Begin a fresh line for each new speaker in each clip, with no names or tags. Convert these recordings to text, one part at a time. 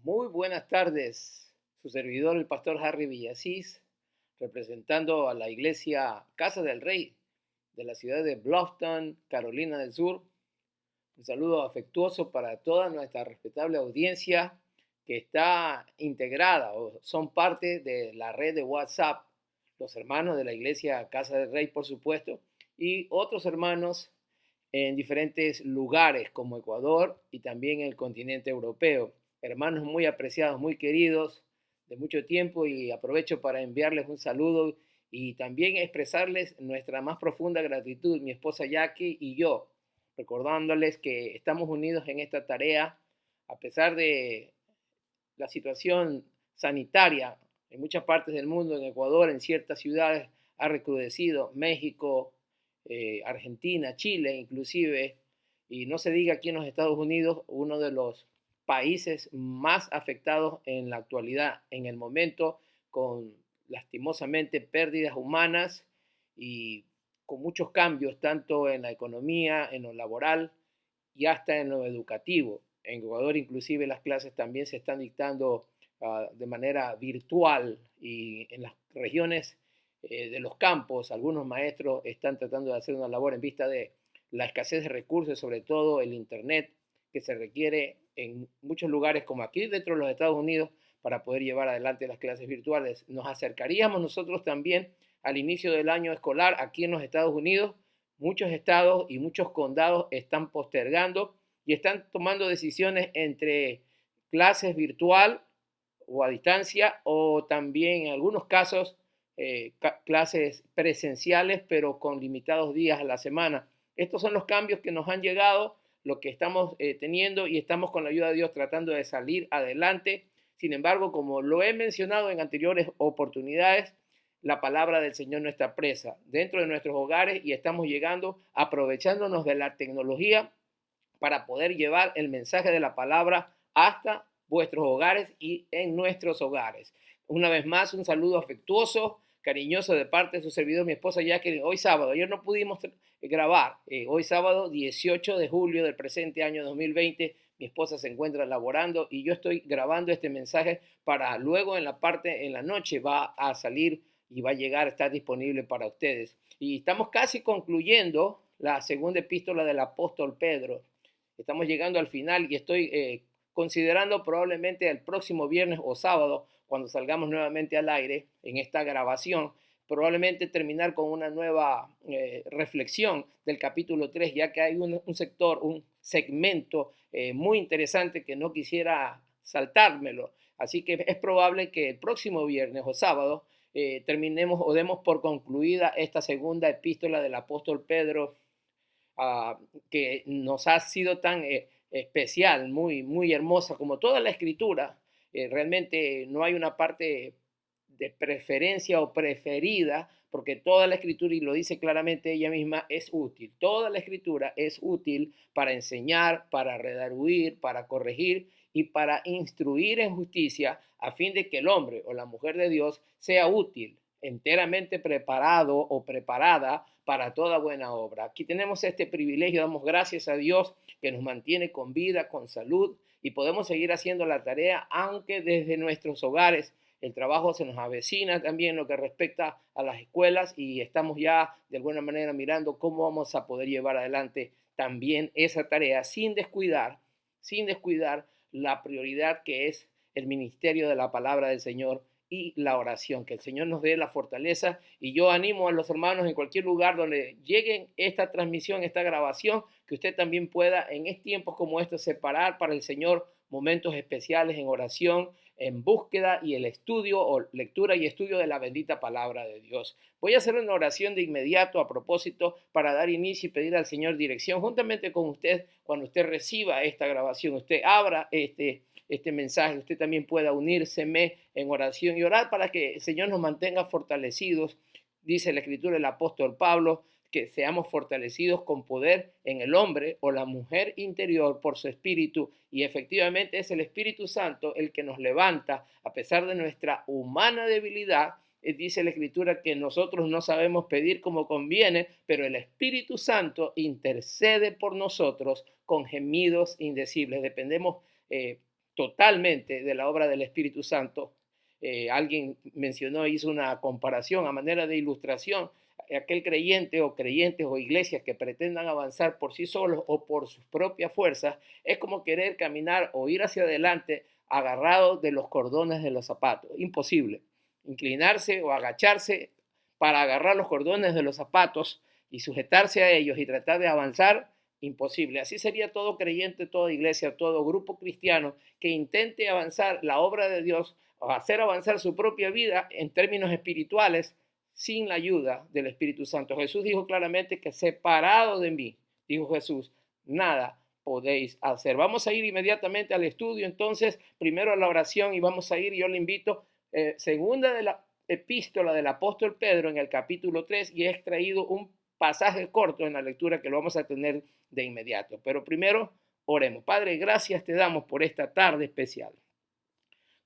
Muy buenas tardes, su servidor el pastor Harry Villasís, representando a la iglesia Casa del Rey de la ciudad de Bluffton, Carolina del Sur. Un saludo afectuoso para toda nuestra respetable audiencia que está integrada o son parte de la red de WhatsApp, los hermanos de la iglesia Casa del Rey, por supuesto, y otros hermanos en diferentes lugares como Ecuador y también el continente europeo. Hermanos muy apreciados, muy queridos de mucho tiempo, y aprovecho para enviarles un saludo y también expresarles nuestra más profunda gratitud, mi esposa Jackie y yo, recordándoles que estamos unidos en esta tarea a pesar de la situación sanitaria en muchas partes del mundo. En Ecuador, en ciertas ciudades, ha recrudecido. México, Argentina, Chile inclusive, y no se diga aquí en los Estados Unidos, uno de los países más afectados en la actualidad, en el momento, con lastimosamente pérdidas humanas y con muchos cambios, tanto en la economía, en lo laboral y hasta en lo educativo. En Ecuador inclusive las clases también se están dictando de manera virtual, y en las regiones de los campos algunos maestros están tratando de hacer una labor en vista de la escasez de recursos, sobre todo el internet que se requiere en muchos lugares como aquí dentro de los Estados Unidos para poder llevar adelante las clases virtuales. Nos acercaríamos nosotros también al inicio del año escolar aquí en los Estados Unidos. Muchos estados y muchos condados están postergando y están tomando decisiones entre clases virtual o a distancia, o también en algunos casos clases presenciales, pero con limitados días a la semana. Estos son los cambios que nos han llegado, lo que estamos teniendo, y estamos con la ayuda de Dios tratando de salir adelante. Sin embargo, como lo he mencionado en anteriores oportunidades, la palabra del Señor no está presa dentro de nuestros hogares, y estamos llegando aprovechándonos de la tecnología para poder llevar el mensaje de la palabra hasta vuestros hogares y en nuestros hogares. Una vez más, un saludo afectuoso, cariñoso de parte de su servidor, mi esposa Jacqueline. Hoy sábado, ayer no pudimos grabar, hoy sábado 18 de julio del presente año 2020, mi esposa se encuentra laborando y yo estoy grabando este mensaje para luego en la noche va a salir y va a llegar a estar disponible para ustedes. Y estamos casi concluyendo la segunda epístola del apóstol Pedro. Estamos llegando al final y estoy considerando probablemente el próximo viernes o sábado, cuando salgamos nuevamente al aire en esta grabación, probablemente terminar con una nueva reflexión del capítulo 3, ya que hay un sector, un segmento muy interesante que no quisiera saltármelo. Así que es probable que el próximo viernes o sábado terminemos o demos por concluida esta segunda epístola del apóstol Pedro, que nos ha sido tan especial, muy, muy hermosa, como toda la escritura. Realmente no hay una parte de preferencia o preferida, porque toda la escritura, y lo dice claramente ella misma, es útil. Toda la escritura es útil para enseñar, para redarguir, para corregir y para instruir en justicia, a fin de que el hombre o la mujer de Dios sea útil, enteramente preparado o preparada para toda buena obra. Aquí tenemos este privilegio, damos gracias a Dios que nos mantiene con vida, con salud, y podemos seguir haciendo la tarea, aunque desde nuestros hogares. El trabajo se nos avecina también lo que respecta a las escuelas, y estamos ya de alguna manera mirando cómo vamos a poder llevar adelante también esa tarea sin descuidar la prioridad que es el ministerio de la palabra del Señor y la oración. Que el Señor nos dé la fortaleza, y yo animo a los hermanos en cualquier lugar donde lleguen esta transmisión, esta grabación, que usted también pueda en tiempos como estos separar para el Señor momentos especiales en oración, en búsqueda y el estudio o lectura y estudio de la bendita palabra de Dios. Voy a hacer una oración de inmediato a propósito para dar inicio y pedir al Señor dirección juntamente con usted. Cuando usted reciba esta grabación, usted abra este mensaje, usted también pueda unírseme en oración y orar para que el Señor nos mantenga fortalecidos. Dice la escritura del apóstol Pablo, que seamos fortalecidos con poder en el hombre o la mujer interior por su espíritu, y efectivamente es el Espíritu Santo el que nos levanta a pesar de nuestra humana debilidad. Dice la escritura que nosotros no sabemos pedir como conviene, pero el Espíritu Santo intercede por nosotros con gemidos indecibles. Dependemos totalmente de la obra del Espíritu Santo. Alguien mencionó, hizo una comparación a manera de ilustración. Aquel creyente o creyentes o iglesias que pretendan avanzar por sí solos o por sus propias fuerzas, es como querer caminar o ir hacia adelante agarrado de los cordones de los zapatos. Imposible. Inclinarse o agacharse para agarrar los cordones de los zapatos y sujetarse a ellos y tratar de avanzar, imposible. Así sería todo creyente, toda iglesia, todo grupo cristiano que intente avanzar la obra de Dios o hacer avanzar su propia vida en términos espirituales sin la ayuda del Espíritu Santo. Jesús dijo claramente que separado de mí, dijo Jesús, nada podéis hacer. Vamos a ir inmediatamente al estudio, entonces, primero a la oración y vamos a ir, yo le invito, segunda de la epístola del apóstol Pedro en el capítulo 3 y he extraído un pasaje corto en la lectura que lo vamos a tener de inmediato. Pero primero, oremos. Padre, gracias te damos por esta tarde especial.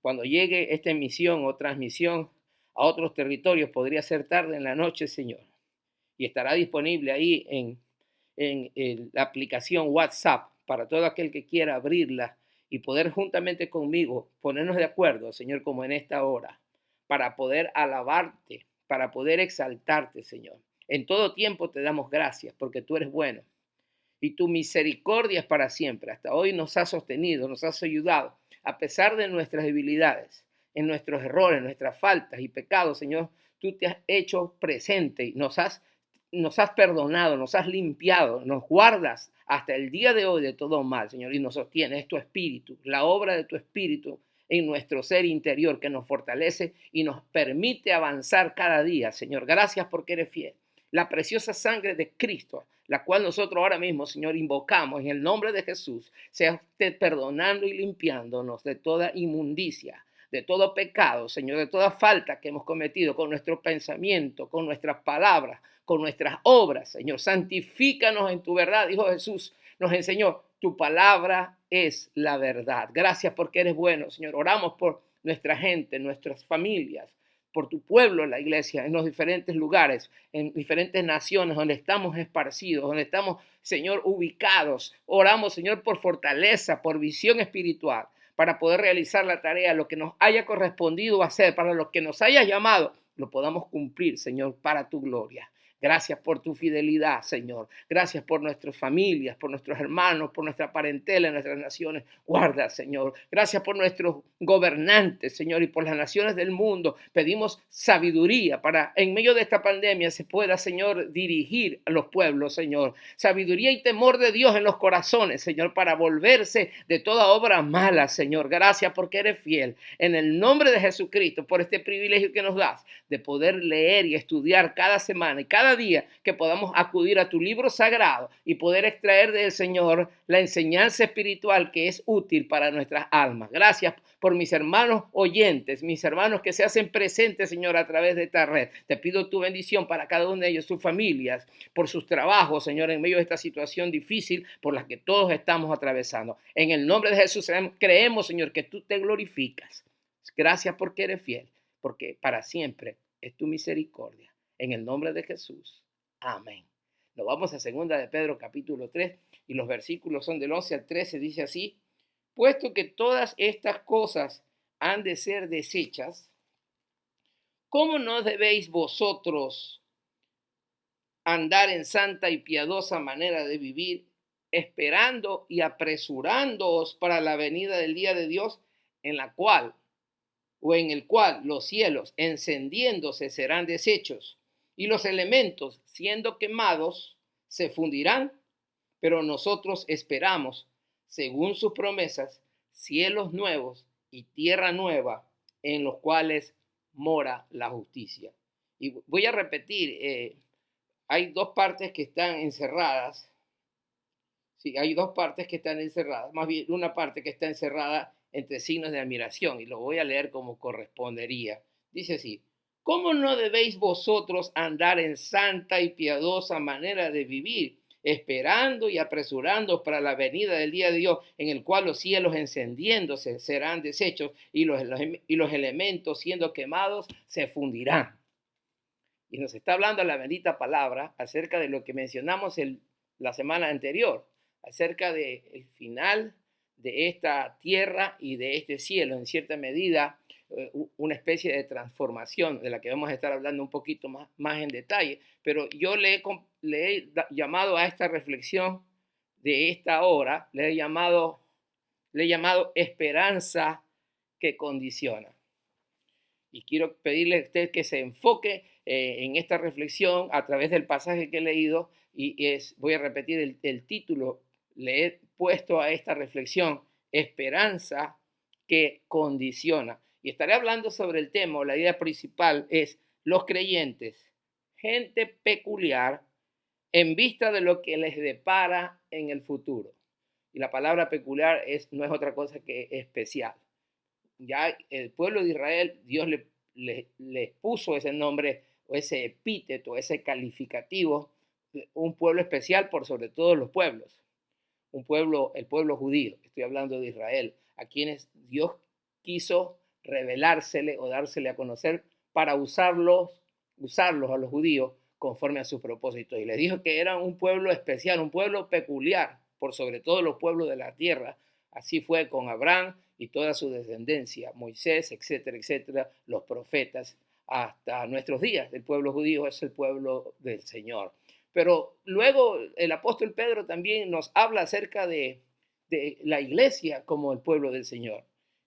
Cuando llegue esta emisión o transmisión a otros territorios, podría ser tarde en la noche, Señor. Y estará disponible ahí en la aplicación WhatsApp para todo aquel que quiera abrirla y poder juntamente conmigo ponernos de acuerdo, Señor, como en esta hora, para poder alabarte, para poder exaltarte, Señor. En todo tiempo te damos gracias porque tú eres bueno y tu misericordia es para siempre. Hasta hoy nos has sostenido, nos has ayudado, a pesar de nuestras debilidades, en nuestros errores, nuestras faltas y pecados, Señor. Tú te has hecho presente y nos has perdonado, nos has limpiado, nos guardas hasta el día de hoy de todo mal, Señor, y nos sostiene. Es tu espíritu, la obra de tu espíritu en nuestro ser interior que nos fortalece y nos permite avanzar cada día, Señor. Gracias porque eres fiel. La preciosa sangre de Cristo, la cual nosotros ahora mismo, Señor, invocamos en el nombre de Jesús, sea usted perdonando y limpiándonos de toda inmundicia, de todo pecado, Señor, de toda falta que hemos cometido con nuestro pensamiento, con nuestras palabras, con nuestras obras, Señor. Santifícanos en tu verdad, dijo Jesús, nos enseñó, tu palabra es la verdad. Gracias porque eres bueno, Señor. Oramos por nuestra gente, nuestras familias, por tu pueblo, la iglesia, en los diferentes lugares, en diferentes naciones donde estamos esparcidos, donde estamos, Señor, ubicados. Oramos, Señor, por fortaleza, por visión espiritual, para poder realizar la tarea, lo que nos haya correspondido hacer, para lo que nos haya llamado, lo podamos cumplir, Señor, para tu gloria. Gracias por tu fidelidad, Señor. Gracias por nuestras familias, por nuestros hermanos, por nuestra parentela, nuestras naciones. Guarda, Señor. Gracias por nuestros gobernantes, Señor, y por las naciones del mundo. Pedimos sabiduría para, en medio de esta pandemia, se pueda, Señor, dirigir a los pueblos, Señor. Sabiduría y temor de Dios en los corazones, Señor, para volverse de toda obra mala, Señor. Gracias porque eres fiel. En el nombre de Jesucristo, por este privilegio que nos das de poder leer y estudiar cada semana y cada día que podamos acudir a tu libro sagrado y poder extraer del Señor la enseñanza espiritual que es útil para nuestras almas. Gracias por mis hermanos oyentes, mis hermanos que se hacen presentes, Señor, a través de esta red. Te pido tu bendición para cada uno de ellos, sus familias, por sus trabajos, Señor, en medio de esta situación difícil por la que todos estamos atravesando. En el nombre de Jesús creemos, Señor, que tú te glorificas. Gracias porque eres fiel, porque para siempre es tu misericordia. En el nombre de Jesús. Amén. Nos vamos a segunda de Pedro capítulo 3 y los versículos son del 11 al 13. Dice así: puesto que todas estas cosas han de ser deshechas, ¿cómo no debéis vosotros andar en santa y piadosa manera de vivir, esperando y apresurándoos para la venida del día de Dios, en el cual los cielos encendiéndose serán deshechos y los elementos siendo quemados se fundirán? Pero nosotros esperamos, según sus promesas, cielos nuevos y tierra nueva en los cuales mora la justicia. Y voy a repetir, hay dos partes que están encerradas. Sí, hay dos partes que están encerradas, más bien una parte que está encerrada entre signos de admiración, y lo voy a leer como correspondería. Dice así: ¿cómo no debéis vosotros andar en santa y piadosa manera de vivir, esperando y apresurando para la venida del día de Dios, en el cual los cielos encendiéndose serán deshechos y los elementos siendo quemados se fundirán? Y nos está hablando la bendita palabra acerca de lo que mencionamos la semana anterior, acerca del final de esta tierra y de este cielo, en cierta medida, una especie de transformación de la que vamos a estar hablando un poquito más en detalle, pero yo le he llamado a esta reflexión de esta hora, le he llamado esperanza que condiciona. Y quiero pedirle a usted que se enfoque en esta reflexión a través del pasaje que he leído voy a repetir el título, le he puesto a esta reflexión, esperanza que condiciona. Y estaré hablando sobre el tema, o la idea principal es los creyentes, gente peculiar en vista de lo que les depara en el futuro. Y la palabra peculiar no es otra cosa que especial. Ya el pueblo de Israel, Dios le puso ese nombre o ese epíteto, ese calificativo, un pueblo especial por sobre todos los pueblos. El pueblo judío, estoy hablando de Israel, a quienes Dios quiso revelársele o dársele a conocer para usarlos a los judíos conforme a sus propósitos. Y les dijo que eran un pueblo especial, un pueblo peculiar por sobre todos los pueblos de la tierra. Así fue con Abraham y toda su descendencia, Moisés, etcétera, etcétera, los profetas, hasta nuestros días. El pueblo judío es el pueblo del Señor. Pero luego el apóstol Pedro también nos habla acerca de la iglesia como el pueblo del Señor.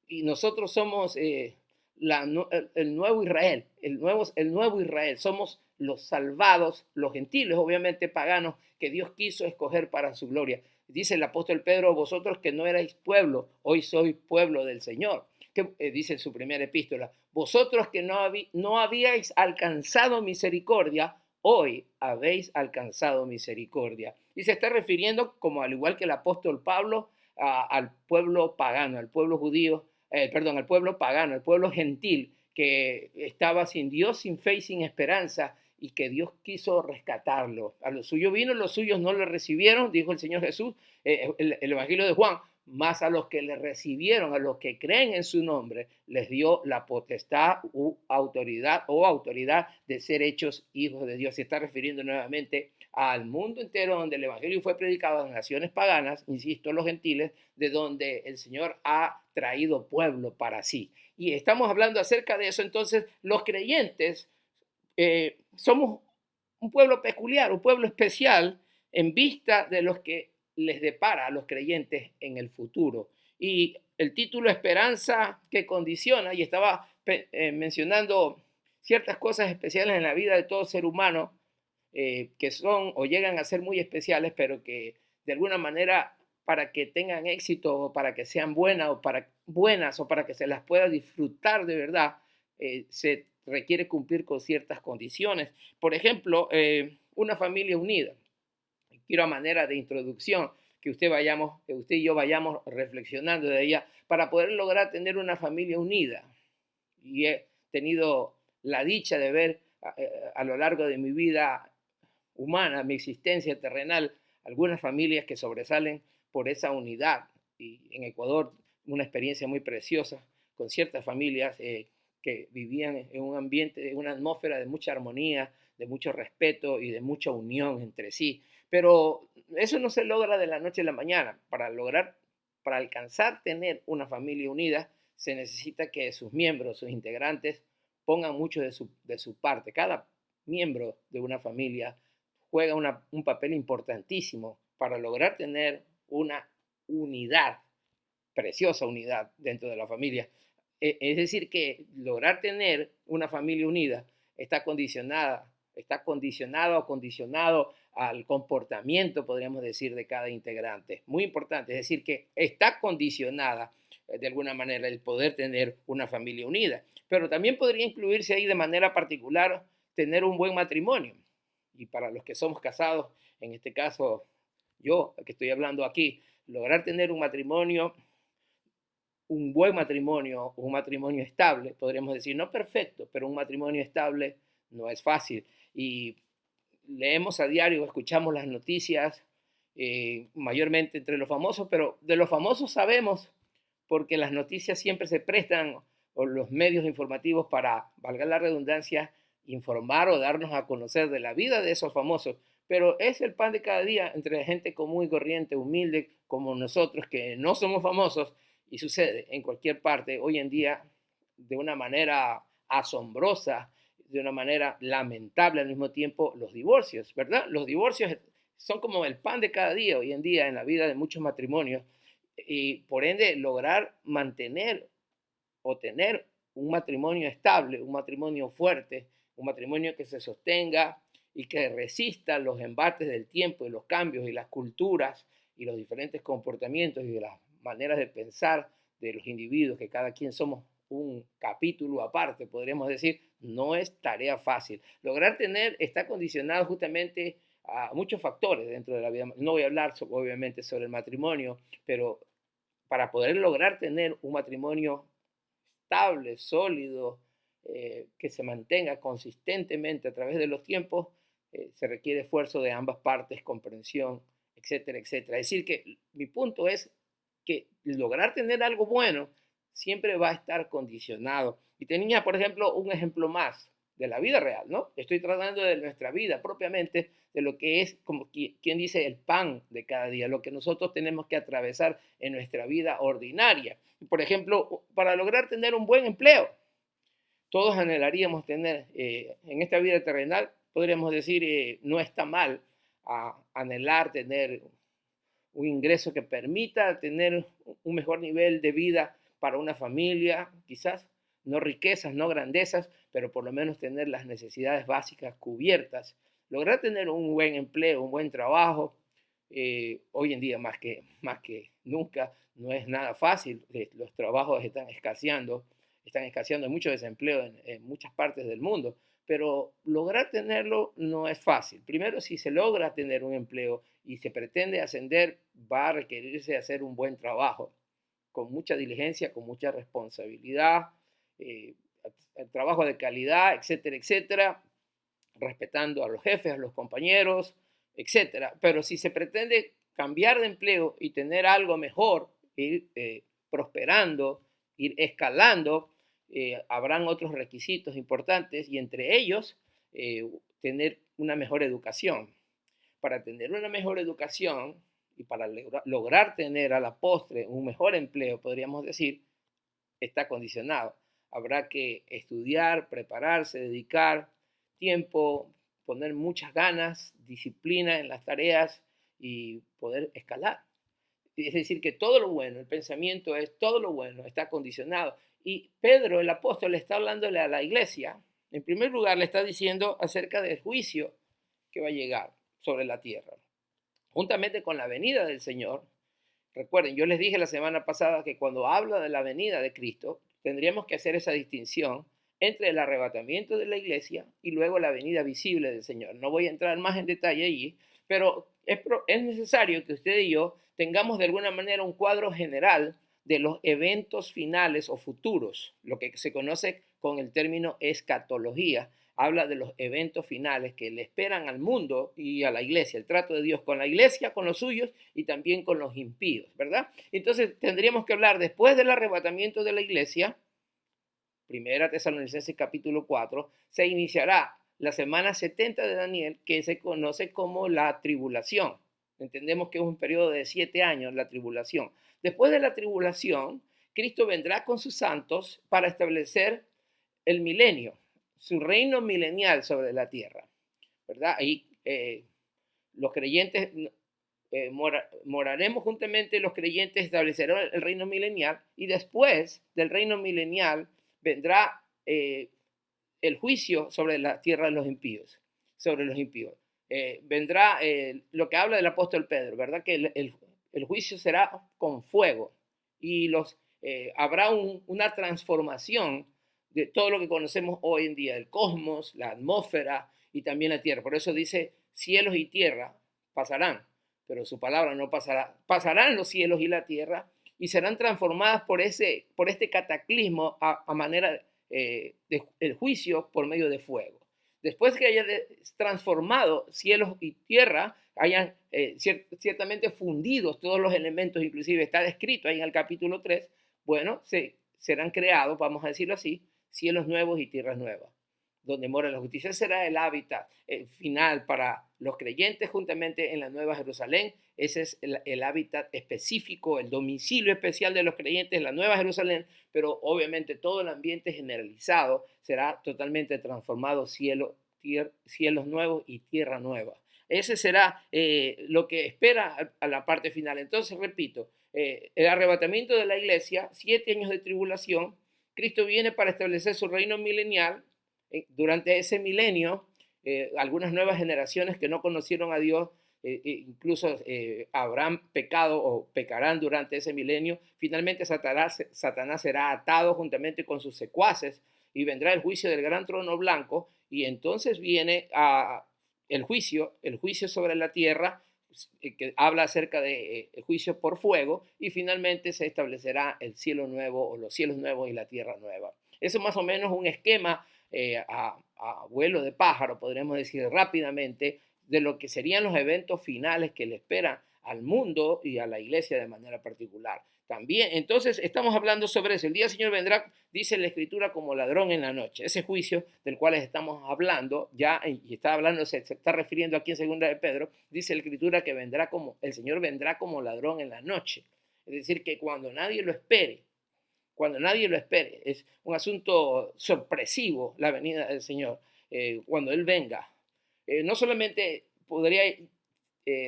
Y nosotros somos el nuevo Israel, el nuevo Israel. Somos los salvados, los gentiles, obviamente paganos, que Dios quiso escoger para su gloria. Dice el apóstol Pedro, vosotros que no erais pueblo, hoy sois pueblo del Señor. Que dice en su primera epístola, vosotros que no habíais alcanzado misericordia, hoy habéis alcanzado misericordia. Y se está refiriendo, como al igual que el apóstol Pablo, al pueblo pagano, al pueblo judío, al pueblo pagano, al pueblo gentil, que estaba sin Dios, sin fe y sin esperanza, y que Dios quiso rescatarlo. A los suyos vino, los suyos no lo recibieron, dijo el Señor Jesús, el Evangelio de Juan, más a los que le recibieron, a los que creen en su nombre, les dio la potestad o autoridad de ser hechos hijos de Dios. Se está refiriendo nuevamente al mundo entero donde el Evangelio fue predicado, a las naciones paganas, insisto, los gentiles, de donde el Señor ha traído pueblo para sí. Y estamos hablando acerca de eso. Entonces, los creyentes somos un pueblo peculiar, un pueblo especial en vista de los que les depara a los creyentes en el futuro. Y el título Esperanza que condiciona, y estaba mencionando ciertas cosas especiales en la vida de todo ser humano que son o llegan a ser muy especiales, pero que de alguna manera para que tengan éxito o para que sean buenas o para que se las pueda disfrutar de verdad, se requiere cumplir con ciertas condiciones. Por ejemplo, una familia unida. Quiero a manera de introducción que usted y yo vayamos reflexionando de ella para poder lograr tener una familia unida. Y he tenido la dicha de ver a lo largo de mi vida humana, mi existencia terrenal, algunas familias que sobresalen por esa unidad. Y en Ecuador, una experiencia muy preciosa con ciertas familias que vivían en un ambiente, en una atmósfera de mucha armonía, de mucho respeto y de mucha unión entre sí. Pero eso no se logra de la noche a la mañana. Para alcanzar tener una familia unida, se necesita que sus miembros, sus integrantes, pongan mucho de su parte. Cada miembro de una familia juega un papel importantísimo para lograr tener una unidad, preciosa unidad dentro de la familia. Es decir, que lograr tener una familia unida está condicionado o condicionado al comportamiento, podríamos decir, de cada integrante. Muy importante, es decir, que está condicionada de alguna manera el poder tener una familia unida. Pero también podría incluirse ahí de manera particular tener un buen matrimonio. Y para los que somos casados, en este caso yo, que estoy hablando aquí, lograr tener un buen matrimonio, un matrimonio estable, podríamos decir, no perfecto, pero un matrimonio estable no es fácil. Y leemos a diario, escuchamos las noticias, mayormente entre los famosos, pero de los famosos sabemos, porque las noticias siempre se prestan, o los medios informativos, para, valga la redundancia, informar o darnos a conocer de la vida de esos famosos, pero es el pan de cada día entre gente común y corriente, humilde como nosotros, que no somos famosos, y sucede en cualquier parte hoy en día de una manera asombrosa, de una manera lamentable al mismo tiempo, los divorcios, ¿verdad? Los divorcios son como el pan de cada día hoy en día en la vida de muchos matrimonios y por ende lograr mantener o tener un matrimonio estable, un matrimonio fuerte, un matrimonio que se sostenga y que resista los embates del tiempo y los cambios y las culturas y los diferentes comportamientos y de las maneras de pensar de los individuos, que cada quien somos un capítulo aparte, podríamos decir, no es tarea fácil. Lograr tener está condicionado justamente a muchos factores dentro de la vida. No voy a hablar obviamente sobre el matrimonio, pero para poder lograr tener un matrimonio estable, sólido, que se mantenga consistentemente a través de los tiempos, se requiere esfuerzo de ambas partes, comprensión, etcétera, etcétera. Es decir, que mi punto es que lograr tener algo bueno siempre va a estar condicionado. Y tenía, por ejemplo, un ejemplo más de la vida real, ¿no? Estoy tratando de nuestra vida propiamente, de lo que es, como quien dice, el pan de cada día, lo que nosotros tenemos que atravesar en nuestra vida ordinaria. Por ejemplo, para lograr tener un buen empleo, todos anhelaríamos tener en esta vida terrenal, podríamos decir, no está mal anhelar tener un ingreso que permita tener un mejor nivel de vida para una familia, quizás no riquezas, no grandezas, pero por lo menos tener las necesidades básicas cubiertas, lograr tener un buen empleo, un buen trabajo. Hoy en día más que nunca no es nada fácil, los trabajos están escaseando mucho desempleo en muchas partes del mundo, pero lograr tenerlo no es fácil. Primero, si se logra tener un empleo y se pretende ascender, va a requerirse hacer un buen trabajo, con mucha diligencia, con mucha responsabilidad, eh, el trabajo de calidad, etcétera, etcétera, respetando a los jefes, a los compañeros, etcétera. Pero si se pretende cambiar de empleo y tener algo mejor, ir prosperando, ir escalando, habrán otros requisitos importantes y entre ellos tener una mejor educación. Para tener una mejor educación y para lograr tener a la postre un mejor empleo, podríamos decir, está condicionado. Habrá que estudiar, prepararse, dedicar tiempo, poner muchas ganas, disciplina en las tareas y poder escalar. Es decir, que todo lo bueno, el pensamiento es todo lo bueno, está condicionado. Y Pedro, el apóstol, está hablándole a la iglesia. En primer lugar, le está diciendo acerca del juicio que va a llegar sobre la tierra. Juntamente con la venida del Señor, recuerden, yo les dije la semana pasada que cuando habla de la venida de Cristo, tendríamos que hacer esa distinción entre el arrebatamiento de la iglesia y luego la venida visible del Señor. No voy a entrar más en detalle allí, pero es necesario que usted y yo tengamos de alguna manera un cuadro general de los eventos finales o futuros, lo que se conoce con el término escatología. Habla de los eventos finales que le esperan al mundo y a la iglesia, el trato de Dios con la iglesia, con los suyos y también con los impíos, ¿verdad? Entonces tendríamos que hablar después del arrebatamiento de la iglesia, Primera Tesalonicenses capítulo 4, se iniciará la semana 70 de Daniel, que se conoce como la tribulación. Entendemos que es un periodo de 7 años la tribulación. Después de la tribulación, Cristo vendrá con sus santos para establecer el milenio, su reino milenial sobre la tierra, ¿verdad? Ahí los creyentes moraremos juntamente, los creyentes establecerán el reino milenial y después del reino milenial vendrá el juicio sobre la tierra de los impíos, sobre los impíos. Vendrá lo que habla del apóstol Pedro, ¿verdad? Que el juicio será con fuego y habrá una transformación de todo lo que conocemos hoy en día, el cosmos, la atmósfera y también la tierra. Por eso dice, cielos y tierra pasarán, pero su palabra no pasará. Pasarán los cielos y la tierra y serán transformadas por este cataclismo a manera del juicio por medio de fuego. Después que haya transformado cielos y tierra, hayan ciertamente fundidos todos los elementos, inclusive está descrito ahí en el capítulo 3, bueno, serán creados, vamos a decirlo así, cielos nuevos y tierras nuevas, donde mora la justicia. Será el hábitat final para los creyentes juntamente en la Nueva Jerusalén. Ese es el hábitat específico, el domicilio especial de los creyentes en la Nueva Jerusalén, pero obviamente todo el ambiente generalizado será totalmente transformado, cielos nuevos y tierra nueva. Ese será lo que espera a la parte final. Entonces, repito, el arrebatamiento de la iglesia, 7 años de tribulación. Cristo viene para establecer su reino milenial. Durante ese milenio, algunas nuevas generaciones que no conocieron a Dios, incluso habrán pecado o pecarán durante ese milenio. Finalmente Satanás será atado juntamente con sus secuaces y vendrá el juicio del gran trono blanco, y entonces viene el juicio sobre la tierra, que habla acerca de juicio por fuego, y finalmente se establecerá el cielo nuevo o los cielos nuevos y la tierra nueva. Eso es más o menos un esquema a vuelo de pájaro, podríamos decir rápidamente, de lo que serían los eventos finales que le esperan al mundo y a la iglesia de manera particular. También, entonces, estamos hablando sobre eso. El día del Señor vendrá, dice la Escritura, como ladrón en la noche. Ese juicio del cual estamos hablando, ya, y está hablando, se está refiriendo aquí en Segunda de Pedro, dice la Escritura que el Señor vendrá como ladrón en la noche. Es decir, que cuando nadie lo espere, es un asunto sorpresivo la venida del Señor, cuando Él venga. No solamente podría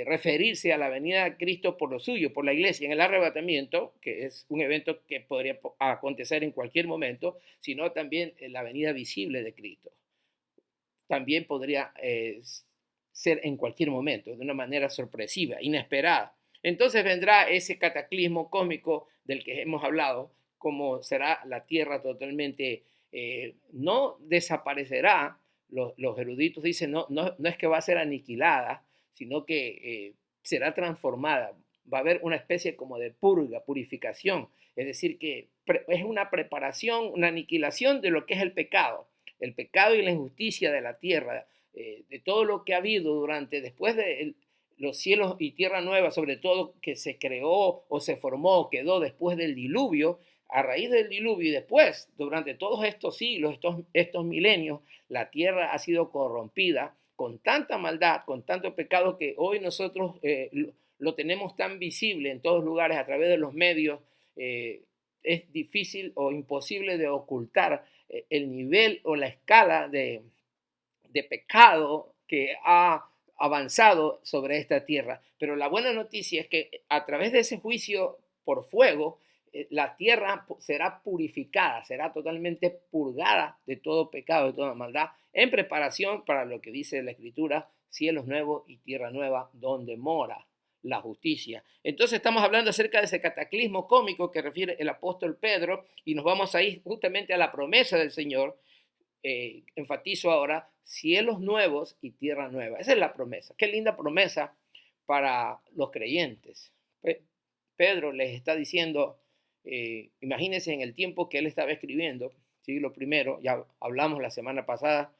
referirse a la venida de Cristo por lo suyo, por la iglesia, en el arrebatamiento, que es un evento que podría acontecer en cualquier momento, sino también la venida visible de Cristo. También podría ser en cualquier momento, de una manera sorpresiva, inesperada. Entonces vendrá ese cataclismo cósmico del que hemos hablado, como será la tierra totalmente, no desaparecerá. Los eruditos dicen, no es que va a ser aniquilada, sino que será transformada. Va a haber una especie como de purga, purificación. Es decir, que es una preparación, una aniquilación de lo que es el pecado y la injusticia de la tierra, de todo lo que ha habido después de los cielos y tierra nueva, sobre todo que se creó o se formó, quedó después del diluvio. A raíz del diluvio y después, durante todos estos siglos, estos milenios, la tierra ha sido corrompida con tanta maldad, con tanto pecado, que hoy nosotros lo tenemos tan visible en todos lugares a través de los medios. Es difícil o imposible de ocultar el nivel o la escala de pecado que ha avanzado sobre esta tierra. Pero la buena noticia es que a través de ese juicio por fuego, la tierra será purificada, será totalmente purgada de todo pecado, de toda maldad, en preparación para lo que dice la Escritura, cielos nuevos y tierra nueva, donde mora la justicia. Entonces estamos hablando acerca de ese cataclismo cósmico que refiere el apóstol Pedro, y nos vamos a ir justamente a la promesa del Señor. Enfatizo ahora, cielos nuevos y tierra nueva. Esa es la promesa. Qué linda promesa para los creyentes. Pedro les está diciendo, imagínense en el tiempo que él estaba escribiendo, siglo I, ya hablamos la semana pasada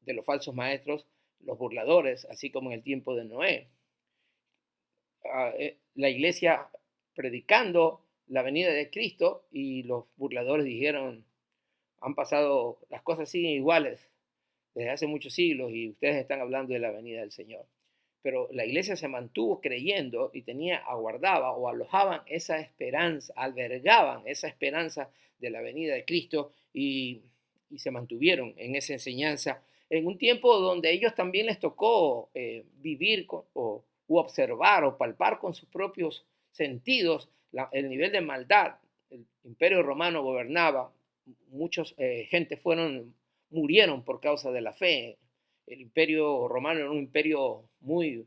de los falsos maestros, los burladores, así como en el tiempo de Noé. La iglesia predicando la venida de Cristo, y los burladores dijeron, han pasado, las cosas siguen iguales desde hace muchos siglos y ustedes están hablando de la venida del Señor. Pero la iglesia se mantuvo creyendo y aguardaba o alojaban esa esperanza, albergaban esa esperanza de la venida de Cristo, y se mantuvieron en esa enseñanza en un tiempo donde ellos también les tocó vivir u observar o palpar con sus propios sentidos el nivel de maldad. El Imperio Romano gobernaba, muchos gente murieron por causa de la fe. El Imperio Romano era un imperio muy,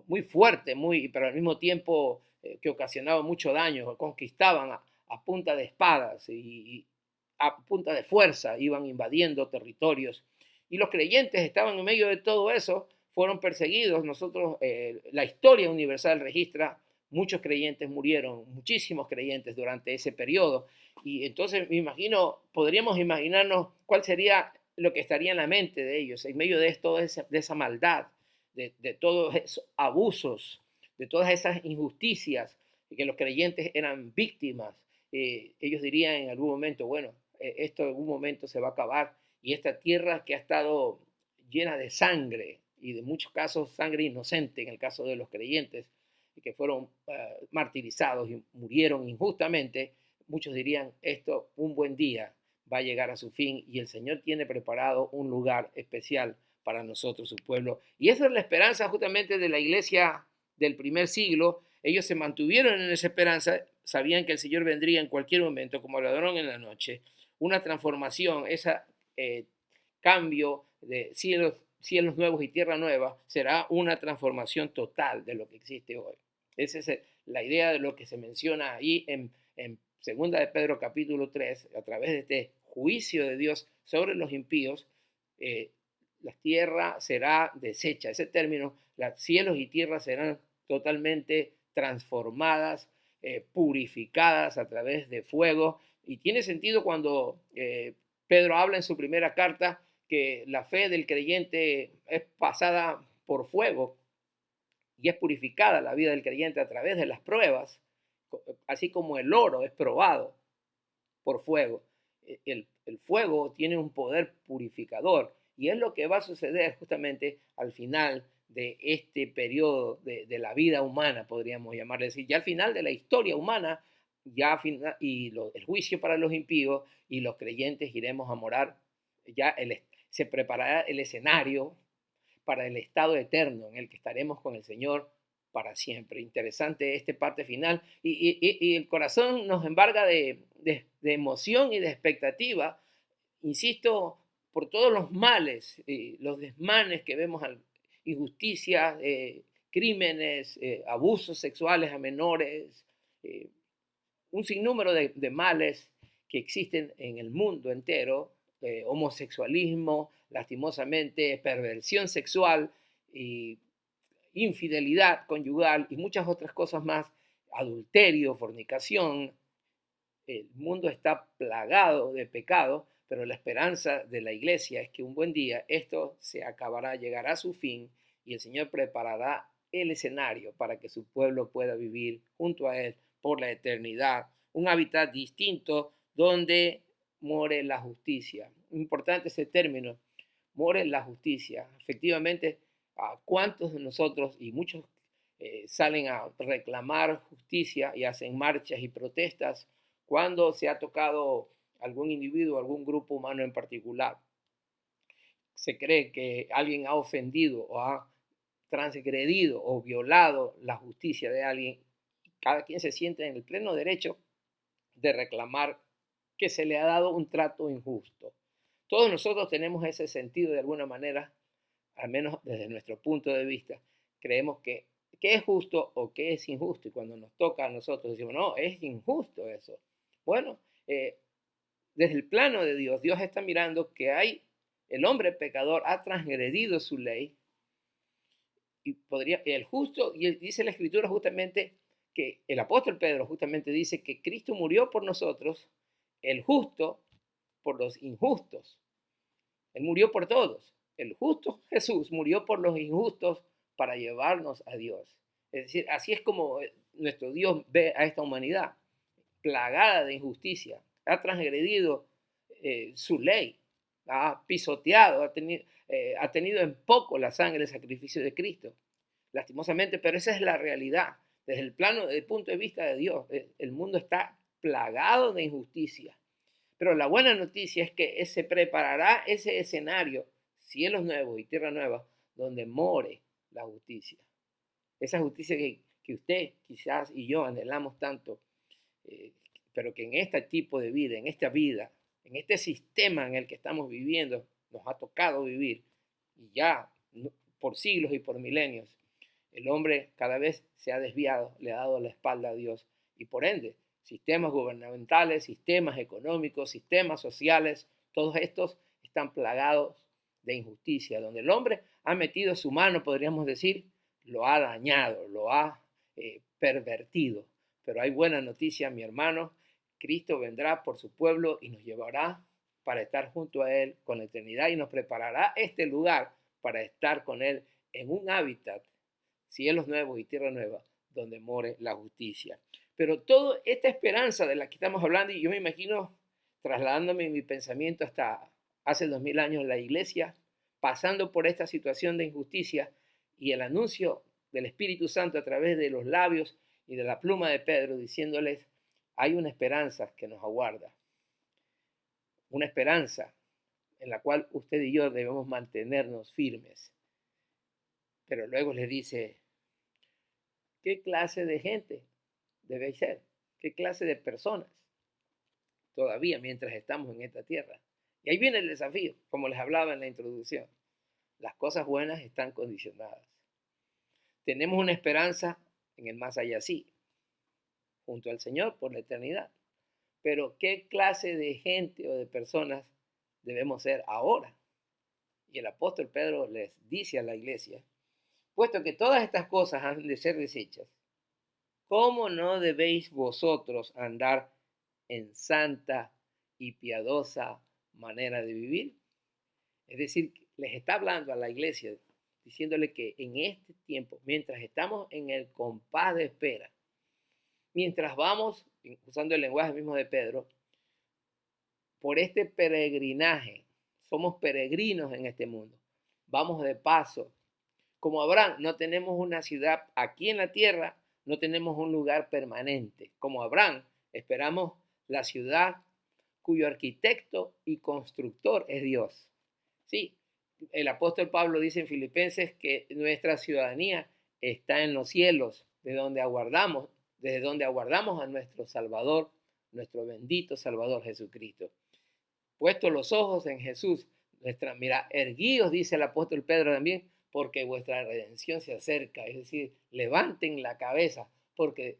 muy fuerte, pero al mismo tiempo que ocasionaba mucho daño. Conquistaban a punta de espadas y a punta de fuerza, iban invadiendo territorios. Y los creyentes estaban en medio de todo eso, fueron perseguidos. La historia universal registra muchos creyentes murieron, muchísimos creyentes durante ese periodo. Y entonces podríamos imaginarnos cuál sería lo que estaría en la mente de ellos, en medio de esa maldad, de todos esos abusos, de todas esas injusticias que los creyentes eran víctimas. Ellos dirían en algún momento, bueno, esto en algún momento se va a acabar, y esta tierra que ha estado llena de sangre, y de muchos casos sangre inocente en el caso de los creyentes que fueron martirizados y murieron injustamente, muchos dirían, esto un buen día va a llegar a su fin y el Señor tiene preparado un lugar especial para nosotros, su pueblo. Y esa es la esperanza justamente de la iglesia del primer siglo. Ellos se mantuvieron en esa esperanza, sabían que el Señor vendría en cualquier momento como ladrón en la noche. Una transformación, ese cambio de cielos nuevos y tierra nueva, será una transformación total de lo que existe hoy. Esa es la idea de lo que se menciona ahí en Segunda de Pedro capítulo 3, a través de este juicio de Dios sobre los impíos, la tierra será deshecha. Ese término, los cielos y tierra serán totalmente transformadas, purificadas a través de fuego. Y tiene sentido cuando Pedro habla en su primera carta que la fe del creyente es pasada por fuego y es purificada la vida del creyente a través de las pruebas, así como el oro es probado por fuego. El fuego tiene un poder purificador y es lo que va a suceder justamente al final de este periodo de la vida humana, podríamos llamarle así, ya al final de la historia humana, ya el juicio para los impíos y los creyentes iremos a morar, ya se preparará el escenario para el estado eterno en el que estaremos con el Señor para siempre. Interesante esta parte final. Y el corazón nos embarga de emoción y de expectativa, insisto, por todos los males, los desmanes que vemos, injusticias, crímenes, abusos sexuales a menores, un sinnúmero de males que existen en el mundo entero, homosexualismo, lastimosamente, perversión sexual, y infidelidad conyugal y muchas otras cosas más, adulterio, fornicación. El mundo está plagado de pecado, pero la esperanza de la iglesia es que un buen día esto se acabará, llegará a su fin y el Señor preparará el escenario para que su pueblo pueda vivir junto a Él por la eternidad, un hábitat distinto donde more la justicia. Importante ese término, more la justicia. Efectivamente, ¿a cuántos de nosotros, y muchos salen a reclamar justicia y hacen marchas y protestas cuando se ha tocado algún individuo, algún grupo humano en particular? Se cree que alguien ha ofendido o ha transgredido o violado la justicia de alguien. Cada quien se siente en el pleno derecho de reclamar que se le ha dado un trato injusto. Todos nosotros tenemos ese sentido de alguna manera, al menos desde nuestro punto de vista. Creemos que es justo o que es injusto, y cuando nos toca a nosotros decimos, no, es injusto eso. Bueno, desde el plano de Dios, Dios está mirando que el hombre pecador ha transgredido su ley, y el justo, y dice la Escritura justamente que el apóstol Pedro justamente dice que Cristo murió por nosotros, el justo por los injustos. Él murió por todos. El justo Jesús murió por los injustos para llevarnos a Dios. Es decir, así es como nuestro Dios ve a esta humanidad, plagada de injusticia. Ha transgredido su ley, ha pisoteado, ha tenido en poco la sangre, el sacrificio de Cristo. Lastimosamente, pero esa es la realidad. Desde el punto de vista de Dios, el mundo está plagado de injusticia. Pero la buena noticia es que se preparará ese escenario, cielos nuevos y tierra nueva, donde more la justicia. Esa justicia que usted quizás y yo anhelamos tanto, pero que en este tipo de vida, en este sistema en el que estamos viviendo, nos ha tocado vivir, y ya por siglos y por milenios, el hombre cada vez se ha desviado, le ha dado la espalda a Dios, y por ende, sistemas gubernamentales, sistemas económicos, sistemas sociales, todos estos están plagados de injusticia, donde el hombre ha metido su mano, podríamos decir, lo ha dañado, lo ha pervertido. Pero hay buena noticia, mi hermano, Cristo vendrá por su pueblo y nos llevará para estar junto a Él con la eternidad y nos preparará este lugar para estar con Él en un hábitat, cielos nuevos y tierra nueva, donde more la justicia. Pero toda esta esperanza de la que estamos hablando, y yo me imagino trasladándome en mi pensamiento hasta hace 2000 años, la iglesia pasando por esta situación de injusticia y el anuncio del Espíritu Santo a través de los labios y de la pluma de Pedro, diciéndoles, hay una esperanza que nos aguarda, una esperanza en la cual usted y yo debemos mantenernos firmes. Pero luego les dice, ¿qué clase de gente debéis ser? ¿Qué clase de personas? Todavía mientras estamos en esta tierra. Y ahí viene el desafío, como les hablaba en la introducción. Las cosas buenas están condicionadas. Tenemos una esperanza en el más allá, sí, junto al Señor por la eternidad. Pero ¿qué clase de gente o de personas debemos ser ahora? Y el apóstol Pedro les dice a la iglesia, puesto que todas estas cosas han de ser desechas, ¿cómo no debéis vosotros andar en santa y piadosa manera de vivir? Es decir, les está hablando a la iglesia, diciéndole que en este tiempo, mientras estamos en el compás de espera, mientras vamos, usando el lenguaje mismo de Pedro, por este peregrinaje, somos peregrinos en este mundo, vamos de paso. Como Abraham, no tenemos una ciudad aquí en la tierra, no tenemos un lugar permanente. Como Abraham, esperamos la ciudad cuyo arquitecto y constructor es Dios. Sí, el apóstol Pablo dice en Filipenses que nuestra ciudadanía está en los cielos, desde donde aguardamos a nuestro Salvador, nuestro bendito Salvador Jesucristo. Puesto los ojos en Jesús, erguíos, dice el apóstol Pedro también, porque vuestra redención se acerca. Es decir, levanten la cabeza, porque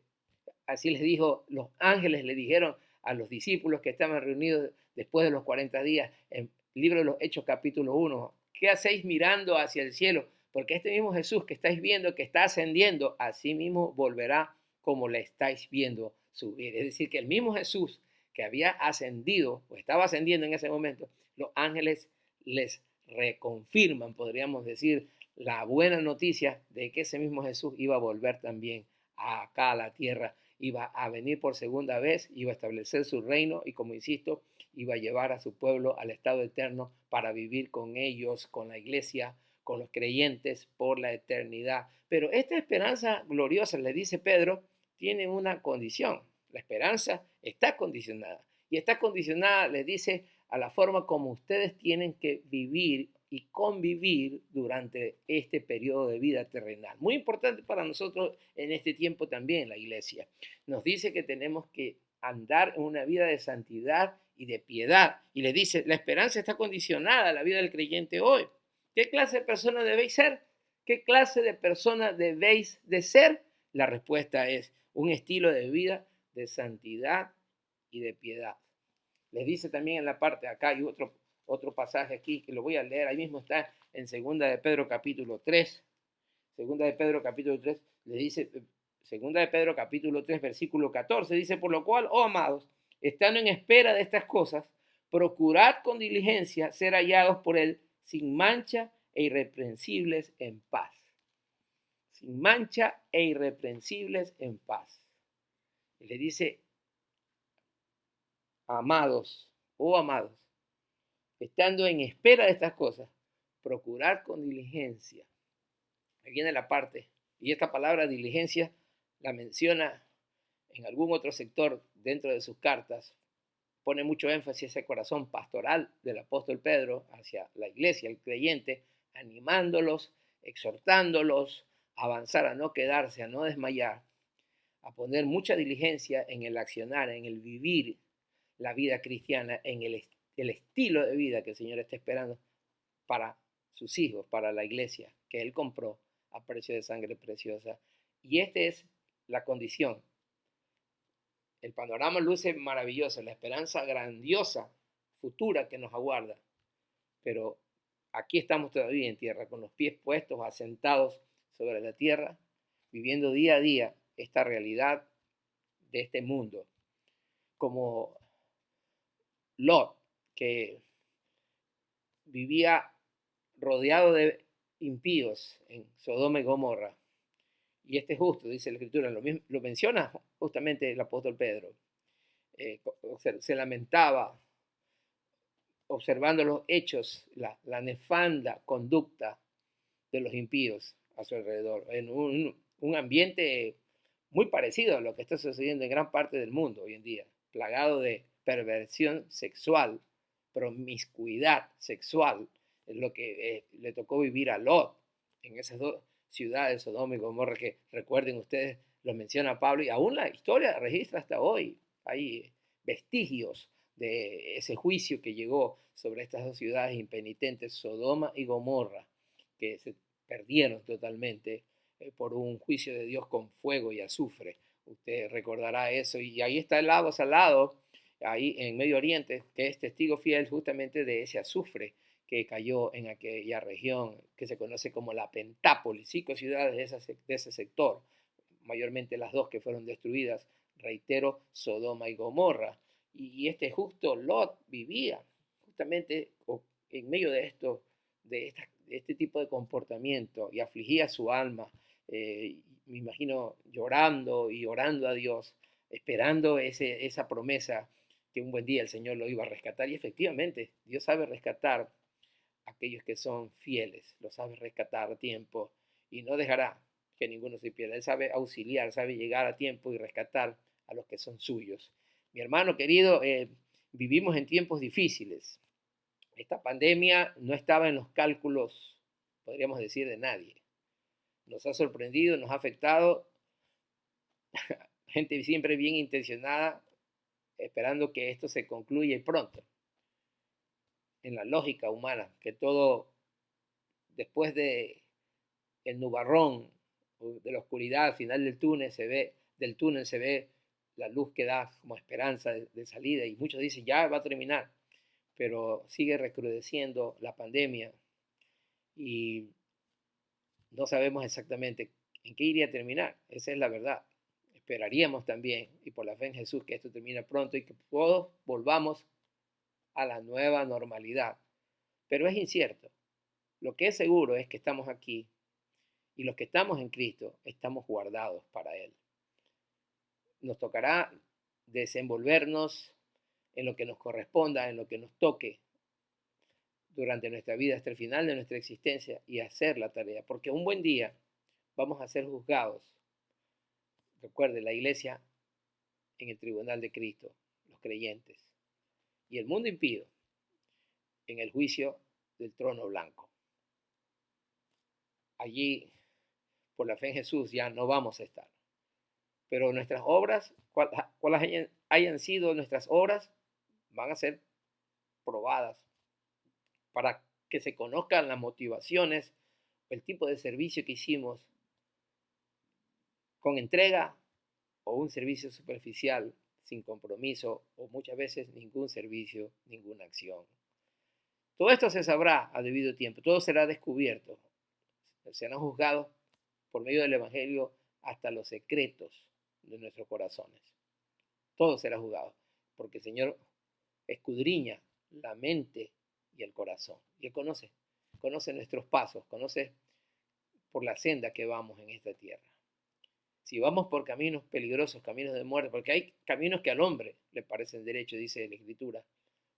así les dijo, los ángeles le dijeron a los discípulos que estaban reunidos después de los 40 días, en el libro de los Hechos capítulo 1, ¿qué hacéis mirando hacia el cielo? Porque este mismo Jesús que estáis viendo, que está ascendiendo, así mismo volverá como le estáis viendo subir. Es decir, que el mismo Jesús que había ascendido, o estaba ascendiendo en ese momento, los ángeles les reconfirman, podríamos decir, la buena noticia de que ese mismo Jesús iba a volver también acá a la tierra, iba a venir por segunda vez, iba a establecer su reino y, como insisto, iba a llevar a su pueblo al estado eterno para vivir con ellos, con la iglesia, con los creyentes por la eternidad. Pero esta esperanza gloriosa, le dice Pedro, tiene una condición. La esperanza está condicionada. Y está condicionada, le dice, a la forma como ustedes tienen que vivir y convivir durante este periodo de vida terrenal. Muy importante para nosotros en este tiempo también, la iglesia. Nos dice que tenemos que andar en una vida de santidad y de piedad. Y le dice, la esperanza está condicionada a la vida del creyente hoy. ¿Qué clase de persona debéis ser? ¿Qué clase de persona debéis de ser? La respuesta es un estilo de vida de santidad y de piedad. Les dice también en la parte, acá hay otro pasaje aquí que lo voy a leer, ahí mismo está en 2 de Pedro capítulo 3. 2 de Pedro capítulo 3, le dice, 2 de Pedro capítulo 3, versículo 14, dice, por lo cual, oh amados, estando en espera de estas cosas, procurad con diligencia ser hallados por él sin mancha e irreprensibles en paz. Sin mancha e irreprensibles en paz. Y le dice, amados, oh amados, estando en espera de estas cosas, procurar con diligencia. Aquí viene la parte, y esta palabra diligencia la menciona en algún otro sector dentro de sus cartas, pone mucho énfasis a ese corazón pastoral del apóstol Pedro hacia la iglesia, el creyente, animándolos, exhortándolos a avanzar, a no quedarse, a no desmayar, a poner mucha diligencia en el accionar, en el vivir la vida cristiana, en el estilo de vida que el Señor está esperando para sus hijos, para la iglesia que Él compró a precio de sangre preciosa. Y esta es la condición. El panorama luce maravilloso, la esperanza grandiosa, futura que nos aguarda. Pero aquí estamos todavía en tierra, con los pies puestos, asentados sobre la tierra, viviendo día a día esta realidad de este mundo. Como Lot, que vivía rodeado de impíos en Sodoma y Gomorra. Y este justo, dice la Escritura, lo menciona justamente el apóstol Pedro. Se lamentaba observando los hechos, la nefanda conducta de los impíos a su alrededor, en un ambiente muy parecido a lo que está sucediendo en gran parte del mundo hoy en día, plagado de perversión sexual, promiscuidad sexual, es lo que le tocó vivir a Lot en esas dos ciudades, Sodoma y Gomorra, que recuerden ustedes, lo menciona Pablo, y aún la historia registra hasta hoy. Hay vestigios de ese juicio que llegó sobre estas dos ciudades impenitentes, Sodoma y Gomorra, que se perdieron totalmente por un juicio de Dios con fuego y azufre. Usted recordará eso. Y ahí está el lago salado, ahí en Medio Oriente, que es testigo fiel justamente de ese azufre que cayó en aquella región que se conoce como la Pentápolis, 5 ciudades de ese sector, mayormente las dos que fueron destruidas, reitero, Sodoma y Gomorra. Y este justo Lot vivía justamente en medio de esto, de este tipo de comportamiento, y afligía su alma. Me imagino llorando y orando a Dios, esperando esa promesa que un buen día el Señor lo iba a rescatar. Y efectivamente, Dios sabe rescatar a aquellos que son fieles, lo sabe rescatar a tiempo y no dejará que ninguno se pierda. Él sabe auxiliar, sabe llegar a tiempo y rescatar a los que son suyos. Mi hermano querido, vivimos en tiempos difíciles. Esta pandemia no estaba en los cálculos, podríamos decir, de nadie. Nos ha sorprendido, nos ha afectado. Gente siempre bien intencionada, esperando que esto se concluya pronto. En la lógica humana, que todo después de el nubarrón, de la oscuridad al final del túnel se ve la luz que da como esperanza de salida, y muchos dicen ya va a terminar, pero sigue recrudeciendo la pandemia y no sabemos exactamente en qué iría a terminar. Esa es la verdad. Esperaríamos también, y por la fe en Jesús, que esto termine pronto y que todos volvamos a la nueva normalidad. Pero es incierto. Lo que es seguro es que estamos aquí, y los que estamos en Cristo estamos guardados para Él. Nos tocará desenvolvernos en lo que nos corresponda, en lo que nos toque durante nuestra vida hasta el final de nuestra existencia, y hacer la tarea, porque un buen día vamos a ser juzgados. Recuerde, la iglesia en el tribunal de Cristo, los creyentes, y el mundo impío en el juicio del trono blanco. Allí, por la fe en Jesús, ya no vamos a estar. Pero nuestras obras, cuáles hayan sido nuestras obras, van a ser probadas para que se conozcan las motivaciones, el tipo de servicio que hicimos con entrega, o un servicio superficial, sin compromiso, o muchas veces ningún servicio, ninguna acción. Todo esto se sabrá a debido tiempo, todo será descubierto, serán juzgados por medio del Evangelio hasta los secretos de nuestros corazones. Todo será juzgado, porque el Señor escudriña la mente y el corazón. Y Él conoce nuestros pasos, conoce por la senda que vamos en esta tierra. Si vamos por caminos peligrosos, caminos de muerte, porque hay caminos que al hombre le parecen derechos, dice la Escritura,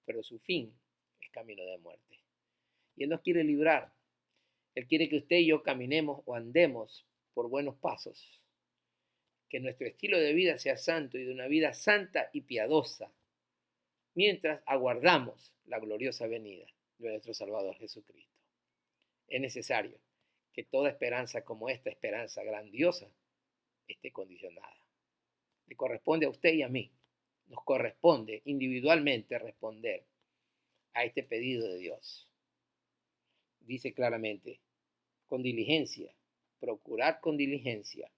pero su fin es camino de muerte. Y Él nos quiere librar. Él quiere que usted y yo caminemos o andemos por buenos pasos. Que nuestro estilo de vida sea santo, y de una vida santa y piadosa, mientras aguardamos la gloriosa venida de nuestro Salvador Jesucristo. Es necesario que toda esperanza, como esta esperanza grandiosa, esté condicionada. Le corresponde a usted y a mí, nos corresponde individualmente responder a este pedido de Dios. Dice claramente, con diligencia, procurar con diligencia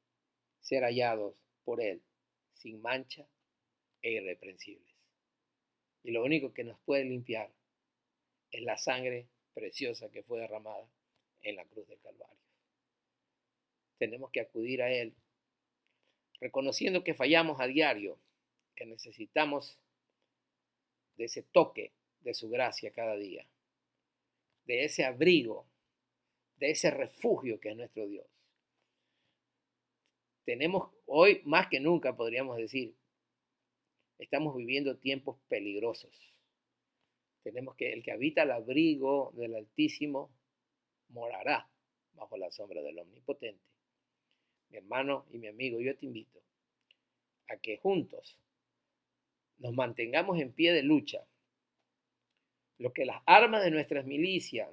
ser hallados por Él, sin mancha e irreprensibles. Y lo único que nos puede limpiar es la sangre preciosa que fue derramada en la cruz del Calvario. Tenemos que acudir a Él, reconociendo que fallamos a diario, que necesitamos de ese toque de su gracia cada día, de ese abrigo, de ese refugio que es nuestro Dios. Tenemos hoy, más que nunca, podríamos decir, estamos viviendo tiempos peligrosos. Tenemos que, el que habita al abrigo del Altísimo morará bajo la sombra del Omnipotente. Mi hermano y mi amigo, yo te invito a que juntos nos mantengamos en pie de lucha. Lo que las armas de nuestra milicia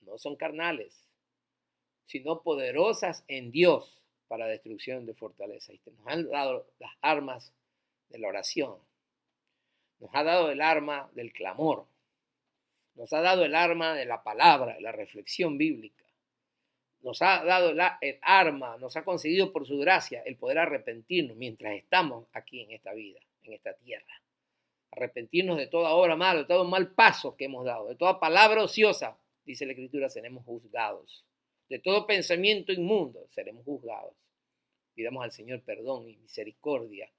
no son carnales, sino poderosas en Dios para destrucción de fortaleza. Y nos han dado las armas de la oración, nos ha dado el arma del clamor, nos ha dado el arma de la palabra, de la reflexión bíblica, nos ha dado el arma, nos ha concedido por su gracia el poder arrepentirnos mientras estamos aquí en esta vida, en esta tierra. Arrepentirnos de toda obra mala, de todo mal paso que hemos dado, de toda palabra ociosa, dice la Escritura, seremos juzgados. De todo pensamiento inmundo seremos juzgados. Pidamos al Señor perdón y misericordia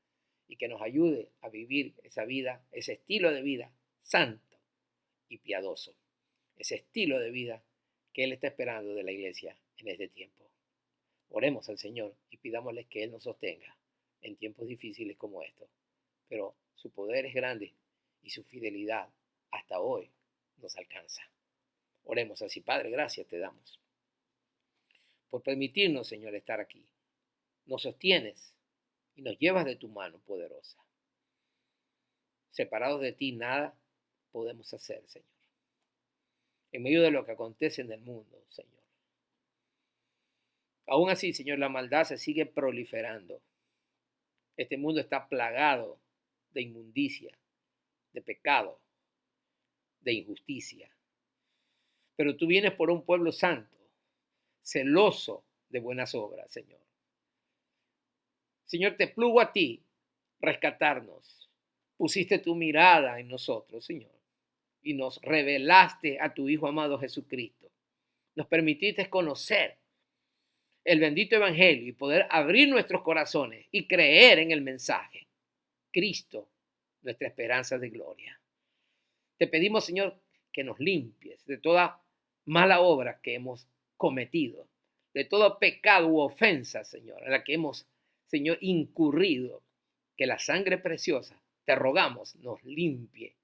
y que nos ayude a vivir esa vida, ese estilo de vida santo y piadoso. Ese estilo de vida que Él está esperando de la iglesia en este tiempo. Oremos al Señor y pidámosle que Él nos sostenga en tiempos difíciles como estos. Pero su poder es grande y su fidelidad hasta hoy nos alcanza. Oremos así. Padre, gracias te damos por permitirnos, Señor, estar aquí. Nos sostienes y nos llevas de tu mano poderosa. Separados de ti nada podemos hacer, Señor. En medio de lo que acontece en el mundo, Señor. Aún así, Señor, la maldad se sigue proliferando. Este mundo está plagado de inmundicia, de pecado, de injusticia. Pero tú vienes por un pueblo santo, celoso de buenas obras, Señor. Señor, te plugo a ti rescatarnos. Pusiste tu mirada en nosotros, Señor, y nos revelaste a tu Hijo amado Jesucristo. Nos permitiste conocer el bendito evangelio y poder abrir nuestros corazones y creer en el mensaje. Cristo, nuestra esperanza de gloria. Te pedimos, Señor, que nos limpies de toda mala obra que hemos cometido, de todo pecado u ofensa, Señor, en la que hemos, Señor, incurrido. Que la sangre preciosa, te rogamos, nos limpie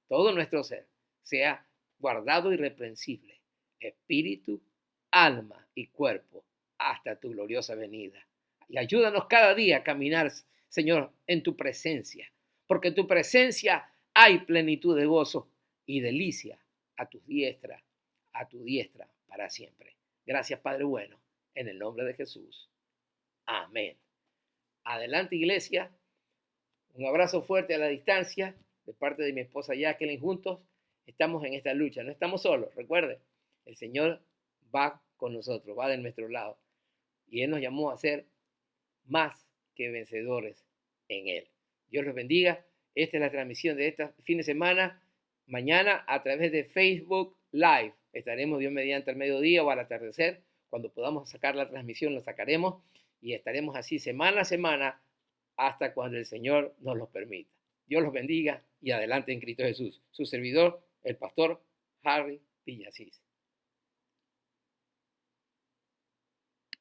todo nuestro ser, sea guardado irreprensible, espíritu, alma y cuerpo, hasta tu gloriosa venida. Y ayúdanos cada día a caminar, Señor, en tu presencia, porque en tu presencia hay plenitud de gozo y delicia a tu diestra para siempre. Gracias, Padre bueno, en el nombre de Jesús. Amén. Adelante, iglesia. Un abrazo fuerte a la distancia de parte de mi esposa Jacqueline. Juntos estamos en esta lucha. No estamos solos. Recuerde, el Señor va con nosotros, va de nuestro lado. Y Él nos llamó a ser más que vencedores en Él. Dios los bendiga. Esta es la transmisión de este fin de semana. Mañana a través de Facebook Live. Estaremos Dios mediante al mediodía o al atardecer. Cuando podamos sacar la transmisión, la sacaremos. Y estaremos así semana a semana hasta cuando el Señor nos lo permita. Dios los bendiga y adelante en Cristo Jesús. Su servidor, el pastor Harry Villasís.